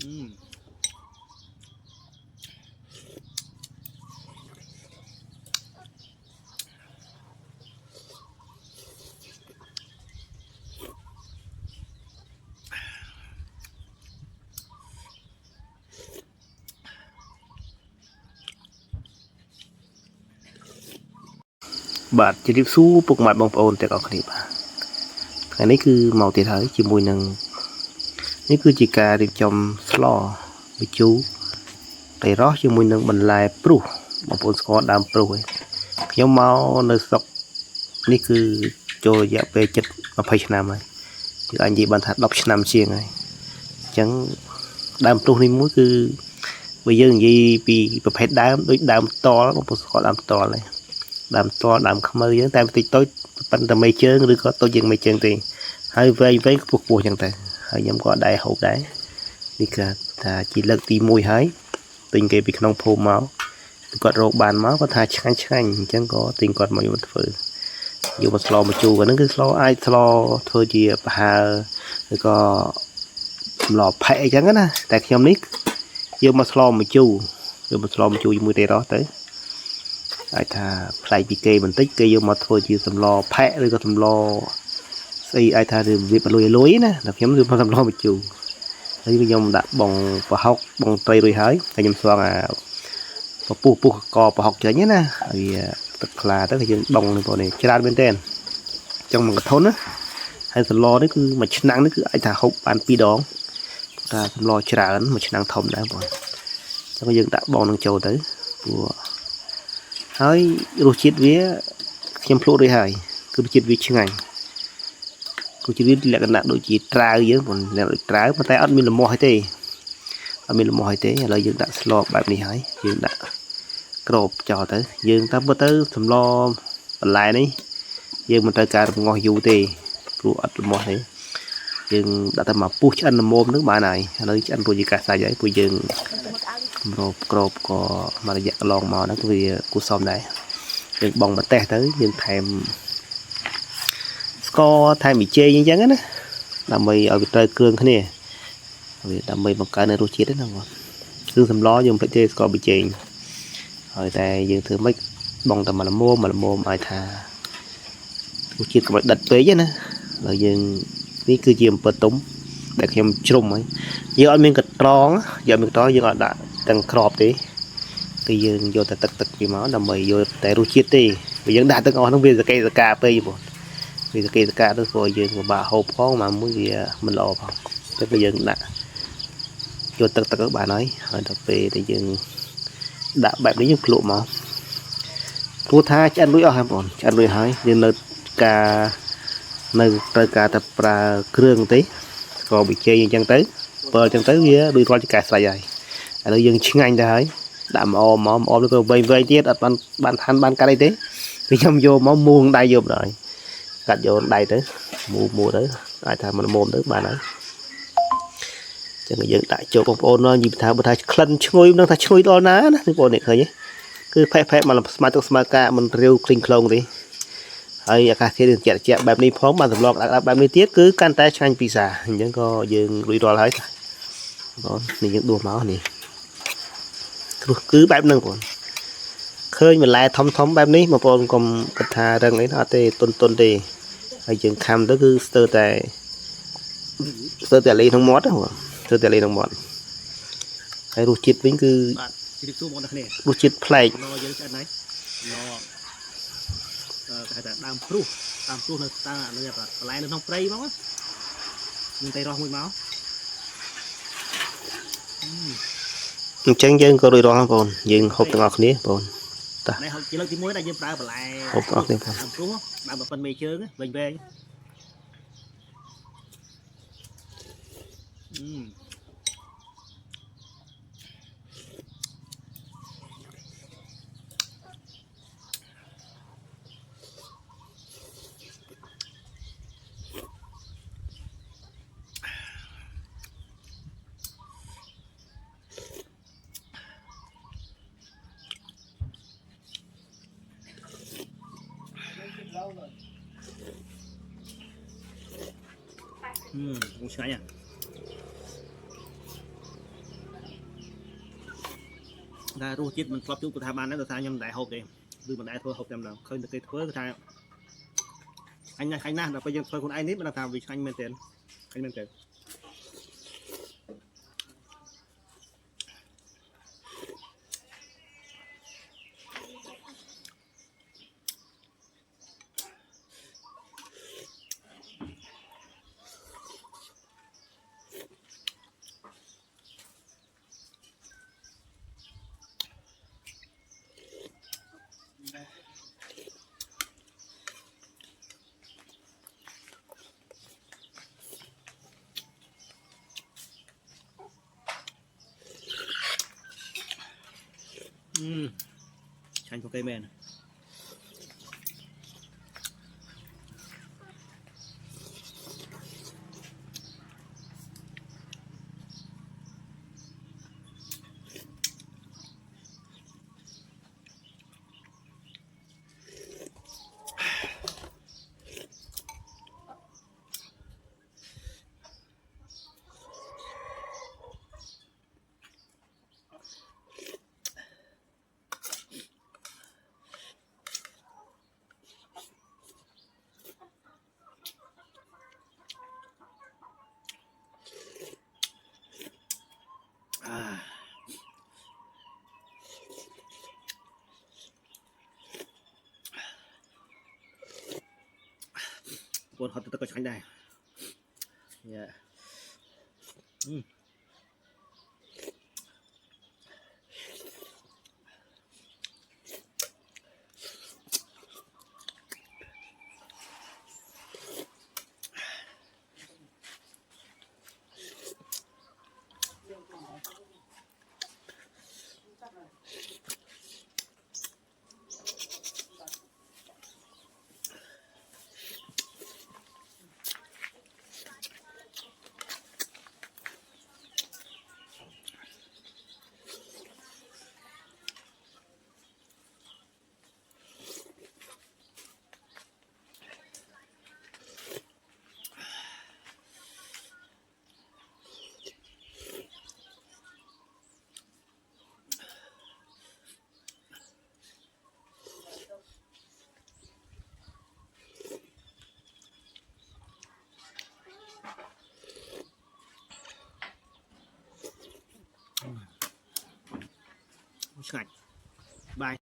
បាទជម្រាបសួរពុកម៉ែបងប្អូនទាំងអស់គ្នាបាទថ្ងៃនេះគឺមកទៀតហើយជាមួយនឹងនេះគឺជាការរៀបចំស្លម្ជូរត្រីរ៉ស់ជាមួយនឹងបន្លែព្រុសបងប្អូនស្គាល់ដើមព្រុសឯងខ្ញុំមកនៅស្រុកនេះគឺចូលរយៈពេលជិត20ឆ្នាំហើយគឺអាចនិយាយបានថា10ឆ្នាំជាងហើយអញ្ចឹងដើមព្រុសនេះមួយគឺបើយើងនិយាយពីប្រភេទដើមដូចដើមតលបងប្អូនស្គាល់ដើមតលឯងដើមតលដើមខ្មៅយើងតែបន្តិចតូចប៉ុន្តែមេជើងឬក៏តូចជាងមេជើងទេហើយវែងខ្ពស់អញ្ចឹងទៅហើយខ្ញុំក៏ដែរហូបដែរនេះគឺថាជាលើកទី1ហើយទិញគេពីក្នុងភូមិមកគាត់រកបានមកគាត់ថាឆ្ងាញ់អញ្ចឹងក៏ទិញគាត់មកយកធ្វើយកមកស្លមកជូរហ្នឹងគឺស្លអាចស្លធ្វើជាប្រហើឬក៏សម្លផែអញ្ចឹងណាតែខ្ញុំនេះយកមកស្លមកជូរជាមួយទេរ៉ោះទៅអាចថាផ្លែកពីគេបន្តិចគេយកមកធ្វើជាសម្លផែឬក៏សម្លស្អីអាចថារបៀបលុយណាតែខ្ញុំយកមកសម្លមកជូរហើយខ្ញុំដាក់បងប្រហុកបងត្រីរួចហើយតែខ្ញុំស្វងអាពុះកប្រហុកចេញណាហើយទឹកខ្លាទៅគឺយើងដុងនេះបងនេះច្រើនមែនតើចង់មកកធន់ណាហើយសម្លនេះគឺមួយឆ្នាំងនេះគឺអាចថាហូបបាន2ដងថាសម្លច្រើនមួយឆ្នាំងធំដែរបងចឹងយើងដាក់បងនឹងចូលទៅព្រោះហើយរសជាតិវាខ្ញុំភ្លក់រួចហើយគឺរសជាតិវាឆ្ងាញ់រសជាតិវាលក្ខណៈដូចជាត្រាវយើងបងលក្ខណៈដូចត្រាវប៉ុន្តែអត់មានលំមាស់ទេឥឡូវយើងដាក់ស្លបែបនេះហើយយើងដាក់ក្របចោលទៅយើងតាមមើលទៅសម្លបន្លែនេះយើងមិនត្រូវការរំងាស់យូរទេព្រោះអត់លំមាស់ទេយើងដាក់តែមកពុះឆ្អិនល្មមនឹងបានហើយឥឡូវឆ្អិនរួចជាការសាច់ហើយព្រោះយើងក្របក៏មករយៈកន្លងមកហ្នឹងគឺវាគួរសមដែរយើងបងម្ទេសទៅយើងថែមស្ករថែមប៊ីចេងអញ្ចឹងណាដើម្បីឲ្យវាត្រូវគ្រឿងគ្នាវាដើម្បីបង្កើនរសជាតិហ្នឹងបងគឺសម្លយើងភ្លេចទេស្ករប៊ីចេងហើយតែយើងធ្វើម៉េចបងតែមកល្មមឲ្យថារសជាតិកុំឲ្យដិតពេកណាហើយយើងនេះគឺជាអំពិលទុំដែលខ្ញុំជ្រុំហើយយើងអត់មានកត្រងយើងអត់ដាក់ទាំងក្របទេគឺយើងយកតែទឹកពីមកដើម្បីយកតែរសជាតិទេបើយើងដាក់ទឹកអស់ហ្នឹងវាសកេសកាពេកបងវាសកេសកាទៅព្រោះយើងពិបាកហូបផងមកមួយវាមិនល្អផងតែយើងដាក់យកទឹកទៅបានហើយដល់ពេលដែលយើងដាក់បែបនេះយើងភ្លក់មកព្រោះថាឆ្អិនរួចអស់ហើយបងឆ្អិនរួចហើយយើងនៅត្រូវការតែប្រើគ្រឿងទេស្ករប៊ីចេងអញ្ចឹងទៅបើអញ្ចឹងទៅវាដូចរាល់ជាការស្រេចហើយឥឡូវយើងឆ្ងាញ់ទៅហើយដាក់ម្អមទៅវែងទៀតអត់បានហាន់បានកាត់អីទេគឺខ្ញុំយកមកមួងដៃយកដល់កាត់យកដៃទៅមួទៅអាចថាមិនមុំទៅបានហើយចឹងយើងដាក់ចូលបងប្អូននិយាយថាបើថាក្លិនឈ្ងុយមិនដឹងថាឈ្ងុយដល់ណាណាបងប្អូននេះឃើញទេគឺផេះមកស្មើទឹកស្មើកាមិនរាវគ្លីងខ្លងទេហើយអាកាសធាតុត្រជាក់បែបនេះផងបានសម្លដាក់បែបនេះទៀតគឺកាន់តែឆ្ងាញ់ពិសាអញ្ចឹងក៏យើងរួចរាល់ហើយបងនេះយើងដួសមកនេះគឺបែបហ្នឹងបងឃើញបន្លែធំបែបនេះបងប្អូនកុំគិតថារឹងអីអត់ទេតុនទេហើយយើងខាំទៅគឺស្ទើរតែលេក្នុងមាត់ហ្នឹងបងស្ទើរតែលេក្នុងមាត់ហើយរសជាតិវិញគឺបាទជម្រាបសួរបងប្អូនគ្នារសជាតិប្លែកយើងឆ្អិនហើយគេហៅថាដើមព្រុសនៅតានៅបន្លែនៅក្នុងព្រៃហ្មងមានតែរស់មួយមកអញ្ចឹងយើងក៏រួចរាល់បងប្អូនយើងហូបទាំងអស់គ្នាបងតានេះហូបជាលើកទី1ដែលយើងប្រើបន្លែហូបទាំងអស់គ្នាបងដើមព្រុសដើមប៉ុនមេជើងវែងឆ្ងាញ់ ถ้ารู้จิตมันครอบจุกทาบานนั้นตัวทายยำได้หกเองดูมันได้ทั่วหกจำเราเคยเคยทั่วทายanh này anh na là bây giờ thôi con anh nít mà làm vì anh men tiền anh men tiền chanh có cây menคนเขาตะกชันได้เนี่ยឆ្ងាញ់បាយ